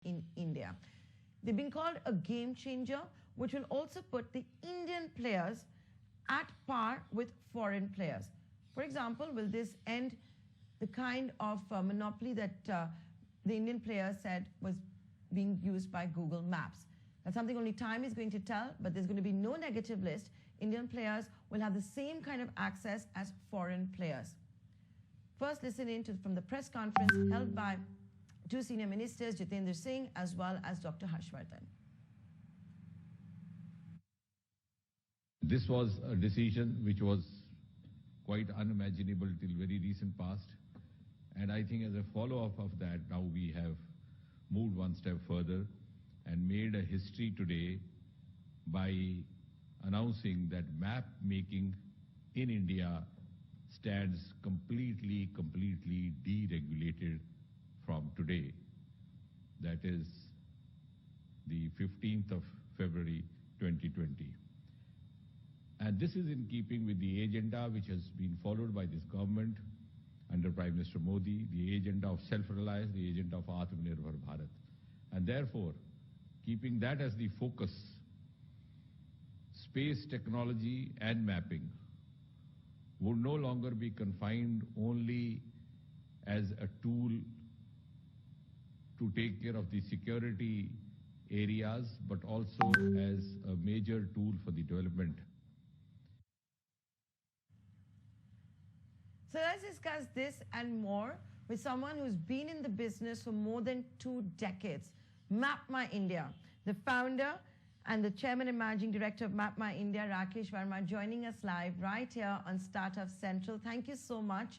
in India. They've been called a game changer, which will also put the Indian players at par with foreign players. For example, will this end the kind of monopoly that the Indian players said was being used by Google Maps? That's something only time is going to tell, but there's going to be no negative list. Indian players will have the same kind of access as foreign players. First, listen in from the press conference held by two senior ministers, Jitendra Singh as well as Dr. Harshvardhan. This was a decision which was quite unimaginable till very recent past. And I think as a follow-up of that, now we have moved one step further and made a history today by announcing that map making in India stands completely deregulated from today. That is the 15th of February 2020. And this is in keeping with the agenda which has been followed by this government under Prime Minister Modi, the agenda of self-reliance, the agenda of Atmanirbhar Bharat. And therefore, keeping that as the focus, space technology and mapping would no longer be confined only as a tool to take care of the security areas, but also as a major tool for the development. So let's discuss this and more with someone who's been in the business for more than 2 decades. MapMyIndia, the founder and the chairman and managing director of MapMyIndia, Rakesh Verma, joining us live right here on Startup Central. Thank you so much.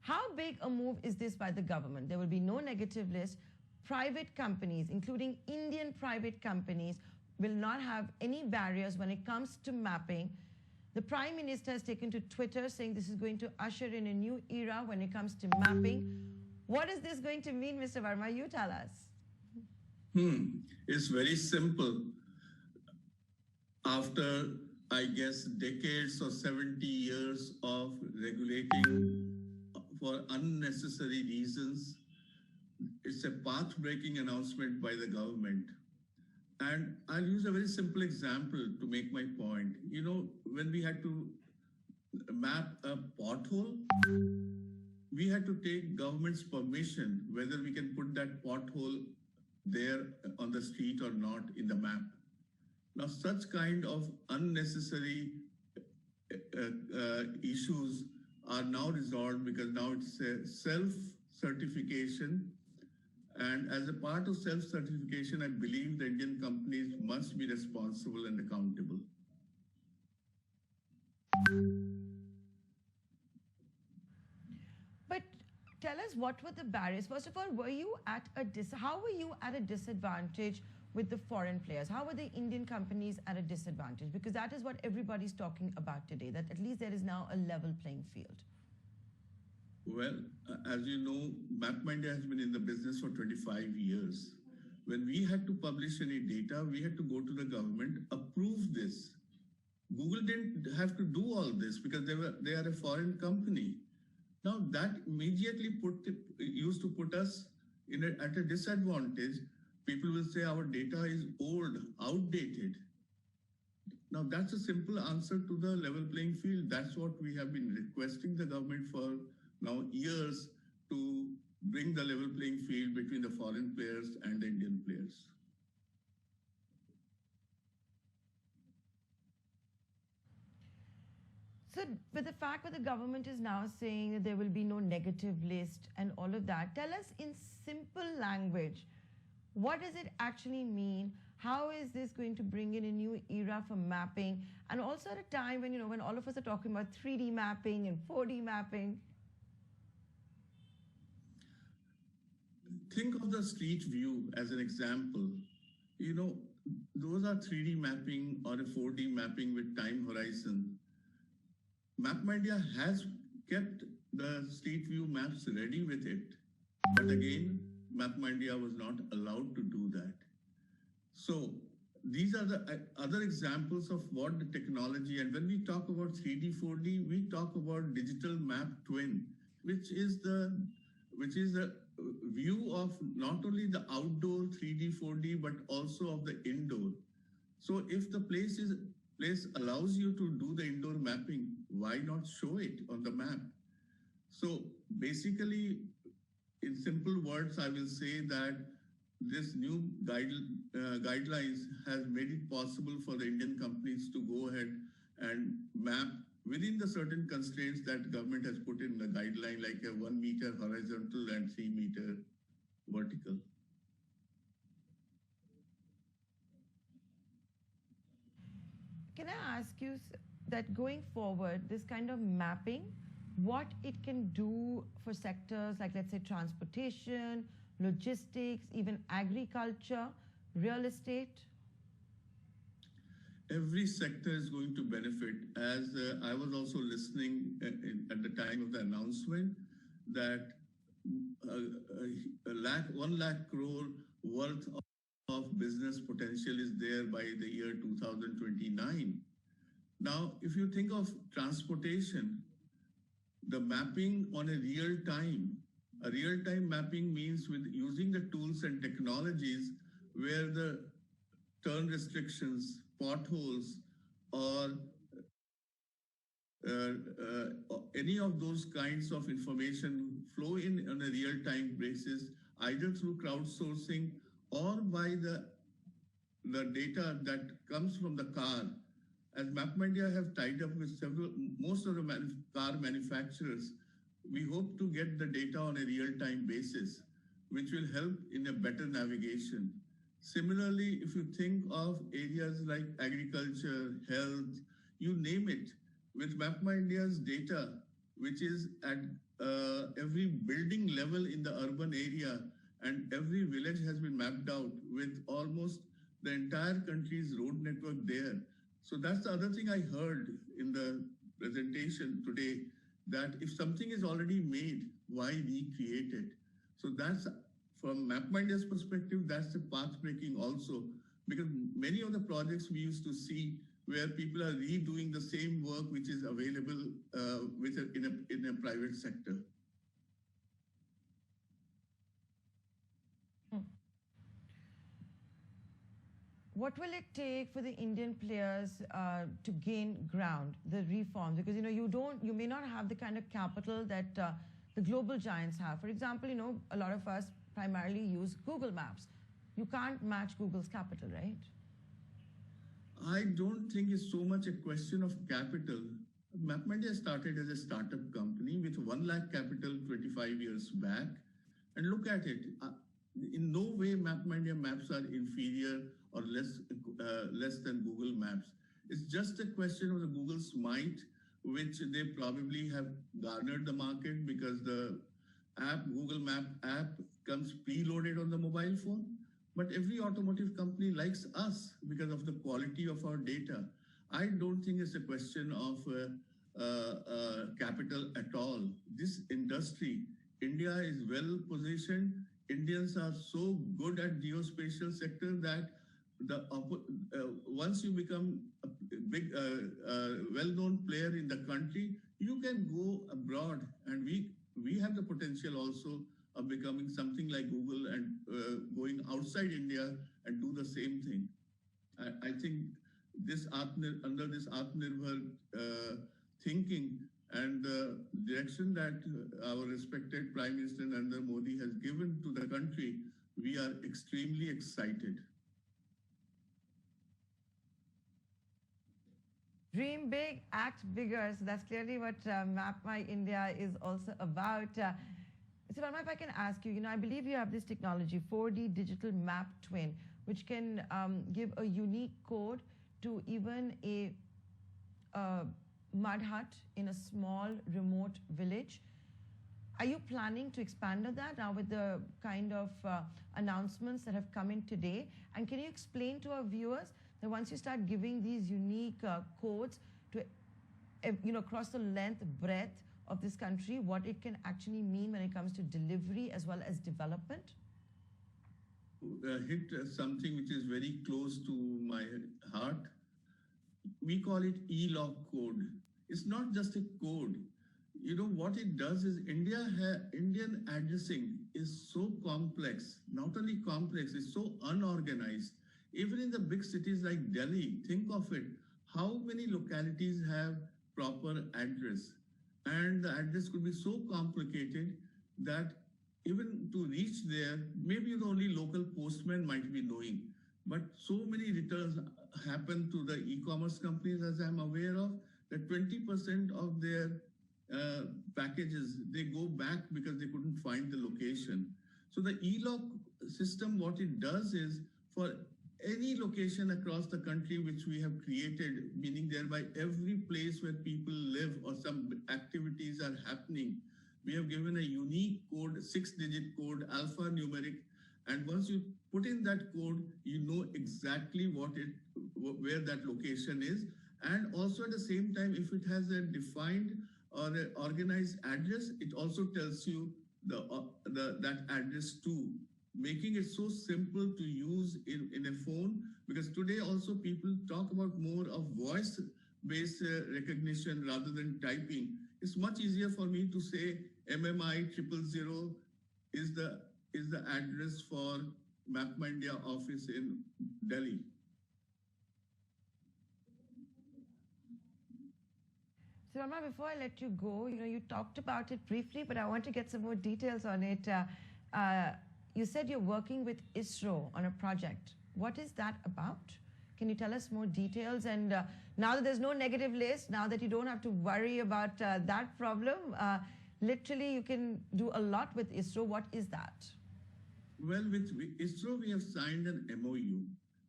How big a move is this by the government? There will be no negative list. Private companies, including Indian private companies, will not have any barriers when it comes to mapping. The Prime Minister has taken to Twitter saying this is going to usher in a new era when it comes to mapping. What is this going to mean, Mr. Verma? You tell us. It's very simple. After, I guess, decades or 70 years of regulating for unnecessary reasons, it's a path-breaking announcement by the government. And I'll use a very simple example to make my point. You know, when we had to map a pothole, we had to take government's permission whether we can put that pothole there on the street or not in the map. Now, such kind of unnecessary issues are now resolved because now it's a self-certification. And as a part of self-certification, I believe the Indian companies must be responsible and accountable. But tell us, what were the barriers? First of all, how were you at a disadvantage with the foreign players? How were the Indian companies at a disadvantage? Because that is what everybody's talking about today, that at least there is now a level playing field. Well, as you know, MapMyIndia has been in the business for 25 years. When we had to publish any data, we had to go to the government, approve this. Google didn't have to do all this because they are a foreign company. Now that immediately used to put us at a disadvantage. People will say our data is old, outdated. Now that's a simple answer to the level playing field. That's what we have been requesting the government for now years, to bring the level playing field between the foreign players and the Indian players. So with the fact that the government is now saying that there will be no negative list and all of that, tell us in simple language, what does it actually mean? How is this going to bring in a new era for mapping? And also at a time when, when all of us are talking about 3D mapping and 4D mapping. Think of the street view as an example. You know, those are 3D mapping or a 4D mapping with time horizon. MapMyIndia has kept the street view maps ready with it. But again, MapMyIndia was not allowed to do that. So these are the other examples of what the technology, and when we talk about 3D, 4D, we talk about digital map twin, which is the view of not only the outdoor 3D, 4D, but also of the indoor. So if the place allows you to do the indoor mapping, why not show it on the map? So basically, in simple words, I will say that this new guidelines has made it possible for the Indian companies to go ahead and map within the certain constraints that government has put in the guideline, like a 1 meter horizontal and 3 meter vertical. Can I ask you that going forward, this kind of mapping, what it can do for sectors like, let's say, transportation, logistics, even agriculture, real estate? Every sector is going to benefit. As I was also listening at the time of the announcement that 1 lakh crore worth of business potential is there by the year 2029. Now, if you think of transportation, the mapping on a real-time mapping means with using the tools and technologies where the turn restrictions, potholes, or any of those kinds of information flow in on a real-time basis, either through crowdsourcing or by the data that comes from the car. As MapMyIndia have tied up with most of the car manufacturers, we hope to get the data on a real-time basis, which will help in a better navigation. Similarly, if you think of areas like agriculture, health, you name it, with MapMyIndia's data, which is at every building level in the urban area, and every village has been mapped out with almost the entire country's road network there. So that's the other thing I heard in the presentation today, that if something is already made, why recreate it? So that's, from MapMyIndia's perspective, that's the path breaking also, because many of the projects we used to see where people are redoing the same work which is available in a private sector. What will it take for the Indian players to gain ground, the reforms? Because you may not have the kind of capital that the global giants have. For example, a lot of us primarily use Google Maps. You can't match Google's capital, right? I don't think it's so much a question of capital. MapMyIndia started as a startup company with 1 lakh capital 25 years back. And look at it. In no way MapMyIndia maps are inferior or less than Google Maps. It's just a question of the Google's might, which they probably have garnered the market because the Google Map app comes preloaded on the mobile phone. But every automotive company likes us because of the quality of our data. I don't think it's a question of capital at all. This industry, India is well positioned. Indians are so good at geospatial sector that once you become a big, well-known player in the country, you can go abroad, and we have the potential also of becoming something like Google and going outside India and do the same thing. I think under this Atmanirbhar thinking and the direction that our respected Prime Minister Narendra Modi has given to the country, we are extremely excited. Dream big, act bigger. So that's clearly what MapMyIndia is also about. So Verma, if I can ask you, I believe you have this technology, 4D digital map twin, which can give a unique code to even a mud hut in a small remote village. Are you planning to expand on that now with the kind of announcements that have come in today? And can you explain to our viewers that once you start giving these unique codes to across the length, breadth of this country, what it can actually mean when it comes to delivery as well as development? Hit something which is very close to my heart. We call it e-log code. It's not just a code. What it does is Indian addressing is so complex. Not only complex, it's so unorganized. Even in the big cities like Delhi, think of it. How many localities have proper address? And the address could be so complicated that even to reach there, maybe the only local postman might be knowing. But so many returns happen to the e-commerce companies, as I'm aware of, that 20% of their packages, they go back because they couldn't find the location. So the e-lock system, what it does is for any location across the country which we have created, meaning thereby every place where people live or some activities are happening, we have given a unique code, 6-digit code, alphanumeric, and once you put in that code, you know exactly where that location is. And also at the same time, if it has a defined or an organized address, it also tells you that address too, making it so simple to use in a phone. Because today also people talk about more of voice-based recognition rather than typing. It's much easier for me to say MMI 000 is the address for MapMyIndia office in Delhi. So, Rama, before I let you go, you talked about it briefly, but I want to get some more details on it. You said you're working with ISRO on a project. What is that about? Can you tell us more details? And now that there's no negative list, now that you don't have to worry about that problem, literally you can do a lot with ISRO. What is that? Well, with ISRO, we have signed an MOU,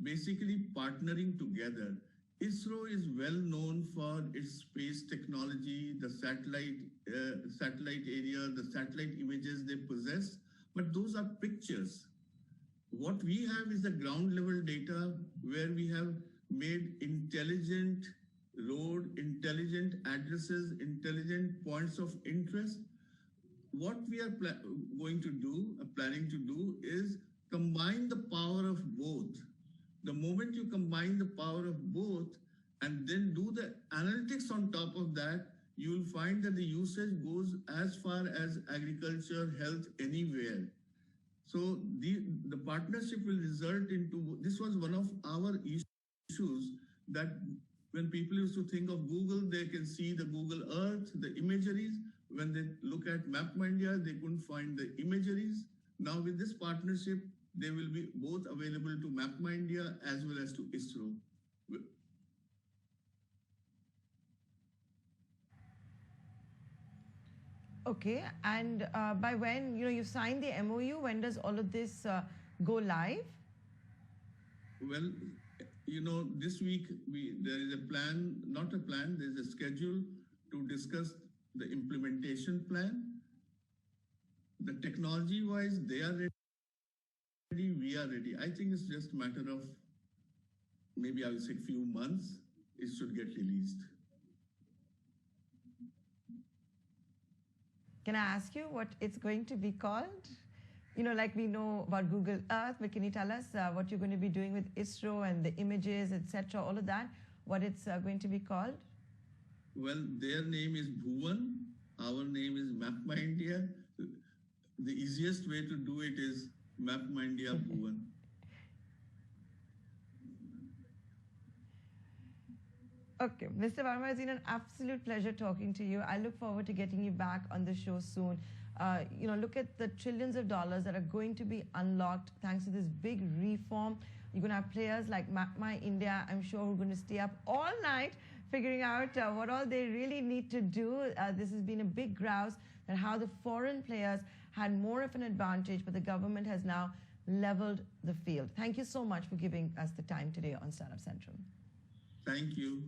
basically partnering together. ISRO is well known for its space technology, the satellite area, the satellite images they possess, but those are pictures. What we have is the ground level data where we have made intelligent road, intelligent addresses, intelligent points of interest. What we are planning to do is combine the power of both. The moment you combine the power of both and then do the analytics on top of that, you will find that the usage goes as far as agriculture, health, anywhere. So the partnership will result into, this was one of our issues, that when people used to think of Google, they can see the Google Earth, the imageries. When they look at MapMyIndia, they couldn't find the imageries. Now with this partnership, they will be both available to MapMyIndia as well as to ISRO. Okay, and by when, you've signed the MOU, when does all of this go live? Well, this week there is a plan, not a plan, there's a schedule to discuss the implementation plan. The technology-wise, they are ready, we are ready. I think it's just a matter of maybe I will say a few months, it should get released. Can I ask you what it's going to be called? Like we know about Google Earth, but can you tell us what you're going to be doing with ISRO and the images, etc., all of that, what it's going to be called? Well, their name is Bhuvan. Our name is MapMyIndia. The easiest way to do it is MapMyIndia Bhuvan. Okay, Mr. Verma, it's been an absolute pleasure talking to you. I look forward to getting you back on the show soon. Look at the trillions of dollars that are going to be unlocked thanks to this big reform. You're going to have players like MapMyIndia, I'm sure, who are going to stay up all night figuring out what all they really need to do. This has been a big grouse that how the foreign players had more of an advantage, but the government has now leveled the field. Thank you so much for giving us the time today on Startup Central. Thank you.